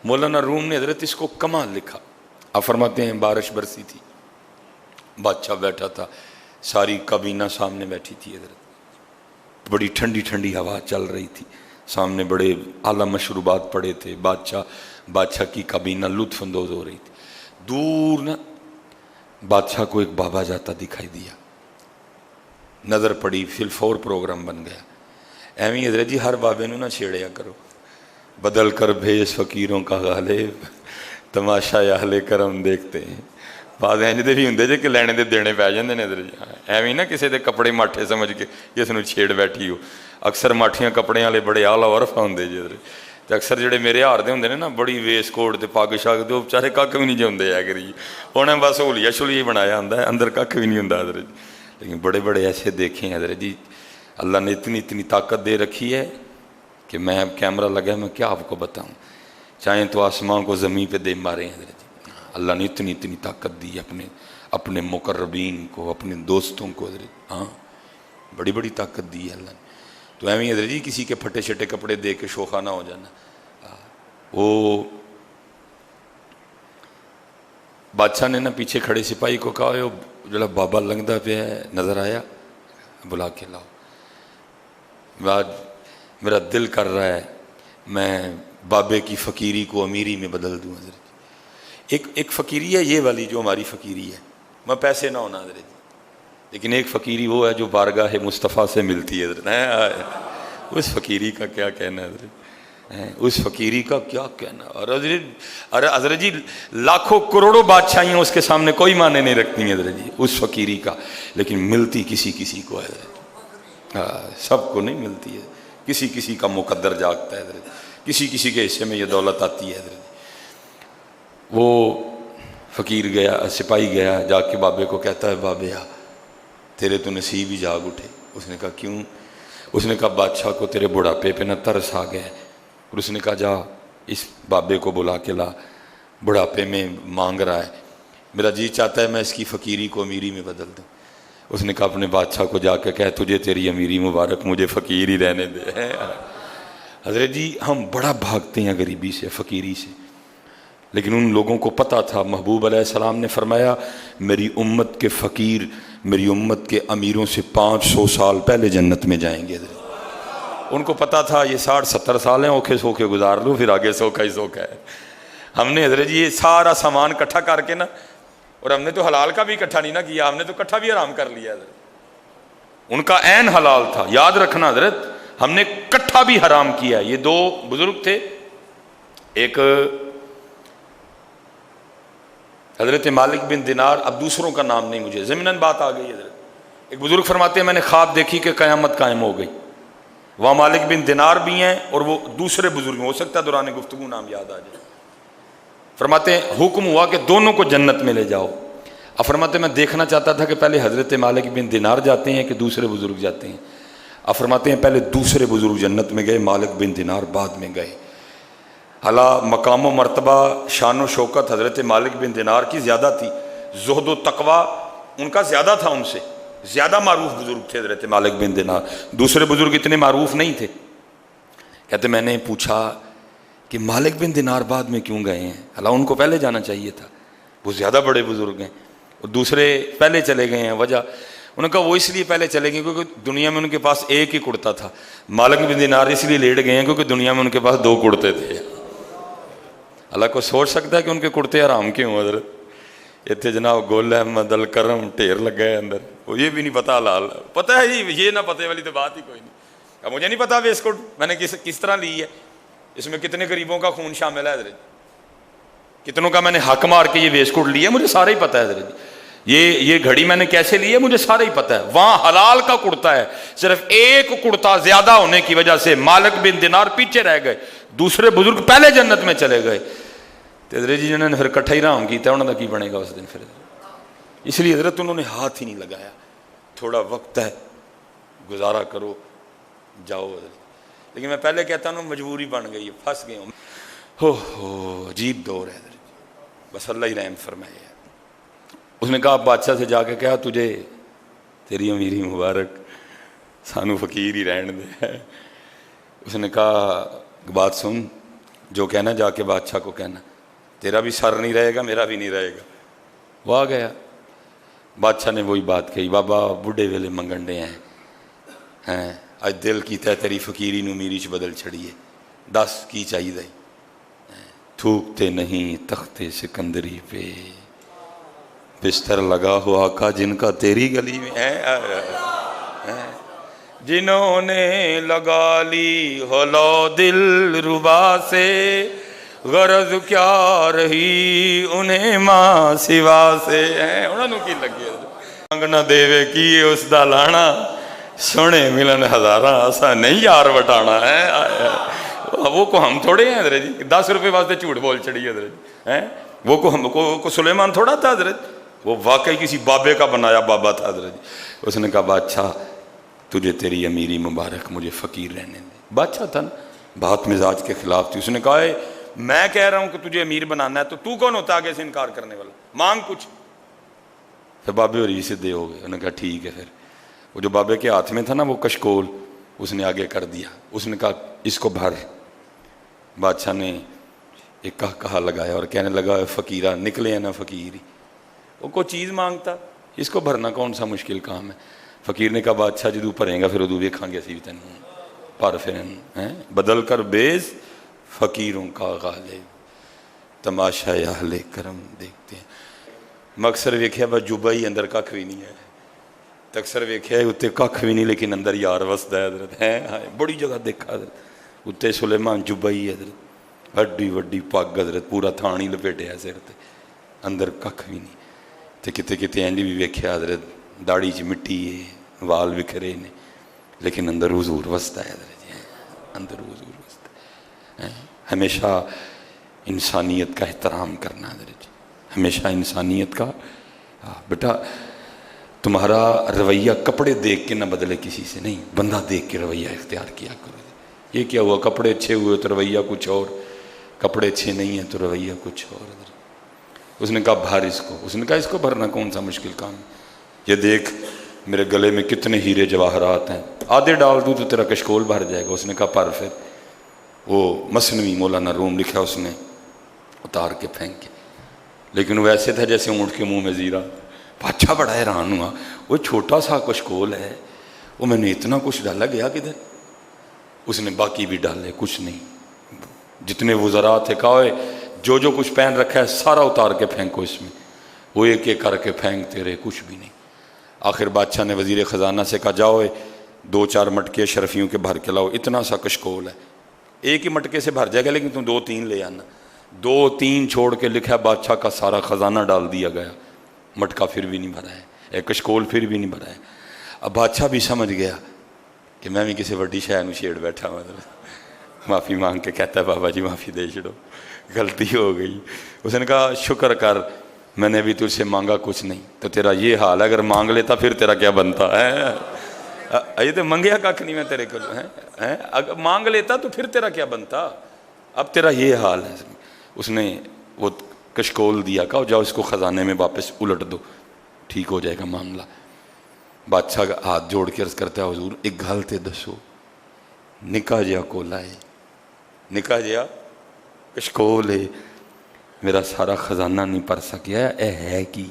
مولانا روم نے حضرت اس کو کمال لکھا. آپ فرماتے ہیں بارش برسی تھی, بادشاہ بیٹھا تھا, ساری کابینہ سامنے بیٹھی تھی حضرت, بڑی ٹھنڈی ٹھنڈی ہوا چل رہی تھی, سامنے بڑے اعلیٰ مشروبات پڑے تھے, بادشاہ کی کابینہ لطف اندوز ہو رہی تھی. دور نا بادشاہ کو ایک بابا جاتا دکھائی دیا, نظر پڑی, فل فور پروگرام بن گیا. ایویں حضرت جی ہر بابے نو نہ چھیڑیا کرو, بدل کر بھیج فقیروں کا غالب, تماشا اہل کرم دیکھتے ہیں. بعض انج دے بھی ہوندے جے کہ لینے دے دینے پی جاندے نے حضرت جی. ایویں نہ کسی دے کپڑے ماٹھے سمجھ کے جس نو چھیڑ بیٹھی ہو. اکثر ماٹھیاں کپڑے والے بڑے اعلیٰ عرف ہوندے جی حضرت, تے اکثر جڑے میرے ہار دے ہوندے نے نا بڑی ویس کوٹ تے پگ شگ دے, بچارے ککھ بھی نہیں جے ہوندے ہے کری, انہیں بس ہولیا شولیا بنایا ہوندا ہے, اندر ککھ بھی نہیں ہوندا حضرت جی. لیکن بڑے بڑے ایسے دیکھے ہیں حضرت جی, اللہ نے اتنی طاقت دے رکھی ہے کہ میں کیمرہ لگا میں کیا آپ کو بتاؤں, چاہیں تو آسمان کو زمین پہ دے مارے ہیں حضرت جی. اللہ نے اتنی طاقت دی اپنے مقربین کو, اپنے دوستوں کو حضرت. ہاں بڑی بڑی طاقت دی ہے اللہ نے. تو ایویں حضرت جی کسی کے پھٹے شٹے کپڑے دے کے شوخا نہ ہو جانا. وہ بادشاہ نے نا پیچھے کھڑے سپاہی کو کہا, جڑا بابا لنگدا پہ ہے نظر آیا, بلا کے لاؤ. میرا دل کر رہا ہے میں بابے کی فقیری کو امیری میں بدل دوں حضرت. ایک فقیری ہے یہ والی جو ہماری فقیری ہے, میں پیسے نہ ہونا حضرت, لیکن ایک فقیری وہ ہے جو بارگاہ مصطفیٰ سے ملتی ہے حضرت. اس فقیری کا کیا کہنا ہے حضرت, اس فقیری کا کیا کہنا. اور حضرت جی لاکھوں کروڑوں بادشاہیاں اس کے سامنے کوئی معنی نہیں رکھتی ہیں حضرت جی اس فقیری کا, لیکن ملتی کسی کو ہے حضرت. سب کو نہیں ملتی ہے, کسی کا مقدر جاگتا ہے حضرت, کسی کے حصے میں یہ دولت آتی ہے حضرت. وہ فقیر گیا, سپاہی گیا, جا کے بابے کو کہتا ہے بابے تیرے تو نصیب ہی جاگ اٹھے. اس نے کہا کیوں؟ اس نے کہا بادشاہ کو تیرے بڑھاپے پہ نہ ترس آ گیا. اور اس نے کہا جا اس بابے کو بلا کے لا, بڑھاپے میں مانگ رہا ہے, میرا جی چاہتا ہے میں اس کی فقیری کو امیری میں بدل دوں. اس نے کہا اپنے بادشاہ کو جا کے کہہ تجھے تیری امیری مبارک, مجھے فقیر ہی رہنے دے. حضرت جی ہم بڑا بھاگتے ہیں غریبی سے, فقیری سے, لیکن ان لوگوں کو پتہ تھا. محبوب علیہ السلام نے فرمایا میری امت کے فقیر میری امت کے امیروں سے 500 سال پہلے جنت میں جائیں گے. ان کو پتہ تھا یہ 60-70 سال ہیں, اوکھے سوکھے گزار لوں, پھر آگے سوکھا ہی سوکھا ہے. ہم نے حضرت جی یہ سارا سامان اکٹھا کر کے نا, اور ہم نے تو حلال کا بھی اکٹھا نہیں نہ کیا, ہم نے تو اکٹھا بھی حرام کر لیا حضرت. ان کا عین حلال تھا, یاد رکھنا حضرت, ہم نے اکٹھا بھی حرام کیا. یہ دو بزرگ تھے, ایک حضرت مالک بن دینار, اب دوسروں کا نام نہیں مجھے, ضمناً بات آ گئی حضرت. ایک بزرگ فرماتے ہیں میں نے خواب دیکھی کہ قیامت قائم ہو گئی. وہاں مالک بن دینار بھی ہیں اور وہ دوسرے بزرگ, ہو سکتا ہے دوران گفتگو نام یاد آ جائے. فرماتے ہیں حکم ہوا کہ دونوں کو جنت میں لے جاؤ. اب فرماتے ہیں میں دیکھنا چاہتا تھا کہ پہلے حضرت مالک بن دینار جاتے ہیں کہ دوسرے بزرگ جاتے ہیں. اب فرماتے ہیں پہلے دوسرے بزرگ جنت میں گئے, مالک بن دینار بعد میں گئے. حالا مقام و مرتبہ شان و شوکت حضرت مالک بن دینار کی زیادہ تھی, زہد و تقوی ان کا زیادہ تھا, ان سے زیادہ معروف بزرگ تھے حضرت مالک بن دینار. دوسرے بزرگ اتنے معروف نہیں تھے. کہتے میں نے پوچھا کہ مالک بن دینار بعد میں کیوں گئے ہیں, حالا ان کو پہلے جانا چاہیے تھا, وہ زیادہ بڑے بزرگ ہیں, اور دوسرے پہلے چلے گئے ہیں. وجہ انہوں نے کہا وہ اس لیے پہلے چلے گئے کیونکہ دنیا میں ان کے پاس ایک ہی کرتا تھا. مالک بن دینار اس لیے لیٹ گئے ہیں کیونکہ دنیا میں ان کے پاس 2 کرتے تھے. اللہ کو سوچ سکتا ہے کہ ان کے کرتے حرام کیوں حضرت. اتنے جناب گل احمد الکرم ڈھیر لگا ہے اندر, وہ یہ بھی نہیں پتا حلال, پتہ ہے جی یہ نہ پتے والی تو بات ہی کوئی نہیں. اب مجھے نہیں پتا ویسٹ کوٹ میں نے کس طرح لی ہے, اس میں کتنے غریبوں کا خون شامل ہے حضرت, کتنوں کا میں نے حق مار کے یہ ویسٹ کوٹ لی ہے, مجھے سارا ہی پتا ہے حضرت. یہ گھڑی میں نے کیسے لی ہے مجھے سارا ہی پتا ہے. وہاں حلال کا کرتا ہے, صرف ایک کرتا زیادہ ہونے کی وجہ سے مالک بن دینار پیچھے رہ گئے, دوسرے بزرگ پہلے جنت میں چلے گئے. حضرت جی جنہوں نے پھر کٹھا ہی رام کیا انہوں نے کی بنے گا اس دن پھر. اس لیے حضرت انہوں نے ہاتھ ہی نہیں لگایا, تھوڑا وقت ہے گزارا کرو جاؤ حضرت. لیکن میں پہلے کہتا ہوں مجبوری بن گئی ہے, پھنس گئے ہوں. ہو عجیب دور ہے حضرت, بس اللہ ہی رحم فرمائے. اس نے کہا بادشاہ سے جا کے کہا تجھے تیری امیری مبارک, سانو فقیر ہی رہن دے. اس نے کہا بات سن, جو کہنا جا کے بادشاہ کو کہنا، تیرا بھی سر نہیں رہے گا میرا بھی نہیں رہے گا۔ وہ آ گیا، بادشاہ نے وہی بات کہی، بابا بڈھے ویلے منگنڈے ہیں اج دل کیتا ہے تیری فقیری نو میری چ بدل چھڑیے، دس کی چاہیے؟ تھوکتے نہیں تخت سکندری پہ، بستر لگا ہوا آقا جن کا تیری گلی میں ہے، جنہوں نے لگا لی ہولو دل ربا سے، غرض کیا رہی انہیں ماں سوا سے، انہوں نے کی لگی منگنا دیوے کی اس دا لانا، سونے ملن ہزاراں اسا نہیں یار وٹانا ہے۔ وہ کو ہم تھوڑے ہیں حضرت جی، 10 روپے واسطے جھوٹ بول چڑی حضرت جی، وہ کو ہم کو سلیمان تھوڑا تھا حضرت، وہ واقعی کسی بابے کا بنایا بابا تھا حضرت جی۔ اس نے کہا بادشاہ تجھے تیری امیری مبارک، مجھے فقیر رہنے دے۔ بادشاہ تھا نا، بات مزاج کے خلاف تھی۔ اس نے کہا میں کہہ رہا ہوں کہ تجھے امیر بنانا ہے تو کون ہوتا آگے سے انکار کرنے والا، مانگ کچھ۔ پھر بابے اور سدھے ہو گئے، انہوں نے کہا ٹھیک ہے۔ پھر وہ جو بابے کے ہاتھ میں تھا نا وہ کشکول، اس نے آگے کر دیا، اس نے کہا اس کو بھر۔ بادشاہ نے ایک کہا لگایا اور کہنے لگا فقیرہ نکلے ہیں نا فقیر ہی، وہ کوئی چیز مانگتا، اس کو بھرنا کون سا مشکل کام ہے۔ فقیر نے کہا بادشاہ جدو بھریں گا پھر ادو ویکھاں گے اسی تینوں، پر پھر بدل کر بیز فقیروں کا غالب، تماشا اہل کرم دیکھتے ہیں۔ مکسر ویکھیا بس جوبا ہی اندر ککھ بھی نہیں ہے، تکسر ویکھیا اتنے ککھ بھی نہیں لیکن اندر یار وسدا ہے حضرت، بڑی جگہ دیکھا حضرت، اتنے سلیمان جوبا ہی حضرت، وڈی وڈی پگ حضرت، پورا تھان ہی لپیٹیا سر تے، اندر ککھ بھی نہیں۔ تے کتے کتے انج بھی ویکھیا حضرت، داڑھی چ مٹی ہے، وال وکھرے نے، لیکن اندر حضور وسدا ہے حضرت جی، اندر حضور وسدا ہے۔ ہمیشہ انسانیت کا احترام کرنا حضرت جی، ہمیشہ انسانیت کا۔ بیٹا تمہارا رویہ کپڑے دیکھ کے نہ بدلے کسی سے، نہیں، بندہ دیکھ کے رویہ اختیار کیا کرو۔ یہ کیا ہوا، کپڑے اچھے ہوئے تو رویہ کچھ اور، کپڑے اچھے نہیں ہیں تو رویہ کچھ اور۔ اس نے کہا بھر اس کو، اس نے کہا اس کو بھرنا کون سا مشکل کام ہے، یہ دیکھ میرے گلے میں کتنے ہیرے جواہرات ہیں، آدھے ڈال دوں تو تیرا کشکول بھر جائے گا۔ اس نے کہا پر پھر وہ مثنوی مولانا روم لکھا اس نے اتار کے پھینک کے، لیکن وہ ایسے تھا جیسے اونٹ کے منہ میں زیرہ۔ بادشاہ بڑا حیران ہوا، وہ چھوٹا سا کشکول ہے، وہ میں نے اتنا کچھ ڈالا گیا کدھر؟ اس نے باقی بھی ڈالے، کچھ نہیں۔ جتنے وزراء تھے کہا جو کچھ پہن رکھا ہے سارا اتار کے پھینکو اس میں، وہ ایک ایک کر کے پھینکتے رہے، کچھ بھی نہیں۔ آخر بادشاہ نے وزیر خزانہ سے کہا جاؤ 2-4 مٹکے اشرفیوں کے بھر کے لاؤ، اتنا سا کشکول ہے، ایک ہی مٹکے سے بھر جائے گا لیکن تم 2-3 لے آنا۔ 2-3 چھوڑ کے لکھا بادشاہ کا سارا خزانہ ڈال دیا گیا، مٹکا پھر بھی نہیں بھرا ہے، کشکول پھر بھی نہیں بھرا ہے۔ اب بادشاہ بھی سمجھ گیا کہ میں بھی کسی وڈی شے نو چھیڑ بیٹھا ہوں، معافی مانگ کے کہتا ہے بابا جی معافی دے چھڑو، غلطی ہو گئی۔ اس نے کہا شکر کر، میں نے ابھی تجھ سے مانگا کچھ نہیں، تو تیرا یہ حال ہے، اگر مانگ لیتا پھر تیرا کیا بنتا ہے؟ یہ تو منگیا ککھ نہیں میں تیرے کو، اگر مانگ لیتا تو پھر تیرا کیا بنتا؟ اب تیرا یہ حال ہے۔ اس نے وہ کشکول دیا، کہا جاؤ اس کو خزانے میں واپس الٹ دو، ٹھیک ہو جائے گا معاملہ۔ بادشاہ کا ہاتھ جوڑ کے عرض کرتا ہے حضور ایک گل تے دسو، نکا جیا کولا ہے، نکا جیا کشکول ہے، میرا سارا خزانہ نہیں پر سکیا، اے ہے کی؟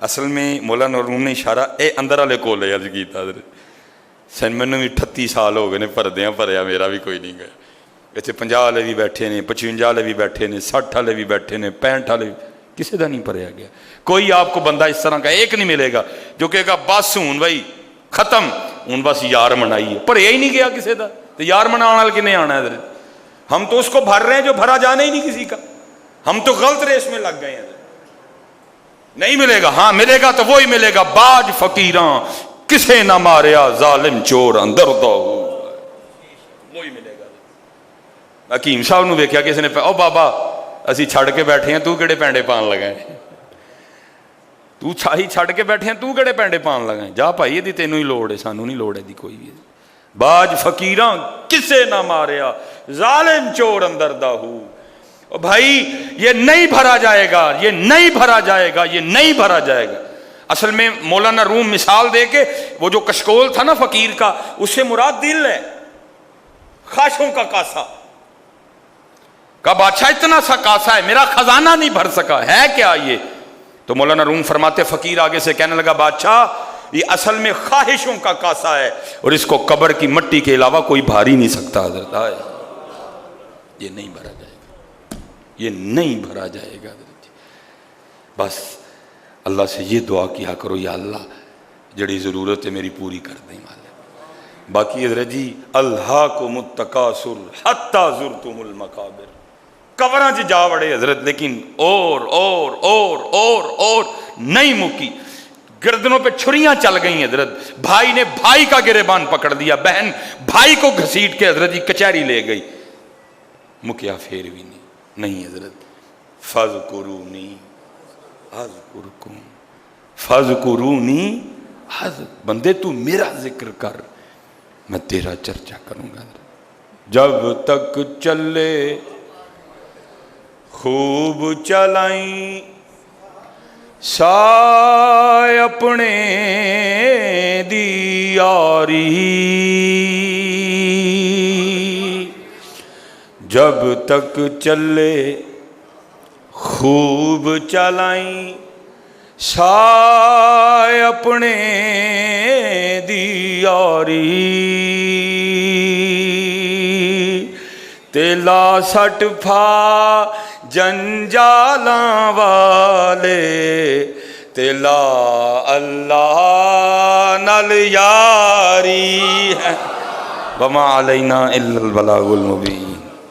اصل میں مولانا روم نے اشارہ اے اندر والے کولے عرض کیتا حضرت۔ سن میں بھی 38 سال ہو گئے نے پردیاں پریا، میرا بھی کوئی نہیں گیا۔ اتنے 50 والے بھی بیٹھے نے، 55 والے بھی بیٹھے نے، 60 والے بھی بیٹھے نے، 65 والے بھی، کسی کا نہیں پریا گیا۔ کوئی آپ کو بندہ اس طرح کا ایک نہیں ملے گا جو کہے گا بس ہوں بھائی ختم، ہوں بس یار منائیے، پریا ہی نہیں گیا کسی کا، تو یار منانے والے کنے آنا ہے حضرت؟ ہم تو اس کو بھر رہے ہیں جو بھرا جانا ہی نہیں کسی کا، ہم تو غلط ریس میں لگ گئے ہیں۔ نہیں ملے گا، ہاں ملے گا تو وہی ملے گا، باج فقیراں کسے نہ ماریا، ظالم چور اندر دو، وہی ملے گا۔ حکیم صاحب نو ویکھیا کسی نے، او بابا اسی چھڑ کے بیٹھے ہیں، تو کیڑے پینڈے پان لگائے، تو چھاہی چھڑ کے بیٹھے ہیں، تو کیڑے پینڈے پان لگائے، جا بھائی یہ تینوں ہی لوڑ ہے، سانو نہیں لوڑ ہے دی کوئی بھی۔ باج فقیراں کسے نہ ماریا، ظالم چور اندر داہو۔ بھائی یہ نہیں بھرا جائے گا، یہ نہیں بھرا جائے گا، یہ نہیں بھرا جائے گا۔ اصل میں مولانا روم مثال دے کے وہ جو کشکول تھا نا فقیر کا، اس سے مراد دل ہے، خواہشوں کا کاسا۔ کہا بادشاہ اتنا سا کاسا ہے میرا خزانہ نہیں بھر سکا، ہے کیا یہ؟ تو مولانا روم فرماتے فقیر آگے سے کہنے لگا بادشاہ یہ اصل میں خواہشوں کا کاسا ہے اور اس کو قبر کی مٹی کے علاوہ کوئی بھار ہی نہیں سکتا حضرت، یہ نہیں بھرا جائے گا، یہ نہیں بھرا جائے گا حضرت۔ بس اللہ سے یہ دعا کیا کرو یا اللہ جڑی ضرورت ہے میری پوری کر دیں مالک۔ باقی حضرت جی الہاکم التکاثر حتی زرتم المقابر، قبراں چ جا وڑے حضرت، لیکن اور نہیں مکی، گردنوں پہ چھریاں چل گئیں حضرت، بھائی نے بھائی کا گریبان پکڑ دیا، بہن بھائی کو گھسیٹ کے حضرت جی کچہری لے گئی، مکیا پھر بھی نہیں حضرت۔ فاذکرونی اذکرکم، فاذکرونی بندے تو میرا ذکر کر میں تیرا چرچا کروں گا۔ جب تک چلے خوب چلائیں سائے اپنے دی یاری، جب تک چلے خوب چلائیں سائے اپنے دی یاری، تیلا سٹ پھا جنجالاں والے، تیلا اللہ نال یاری ہے، وما علینا الا البلاغ المبین۔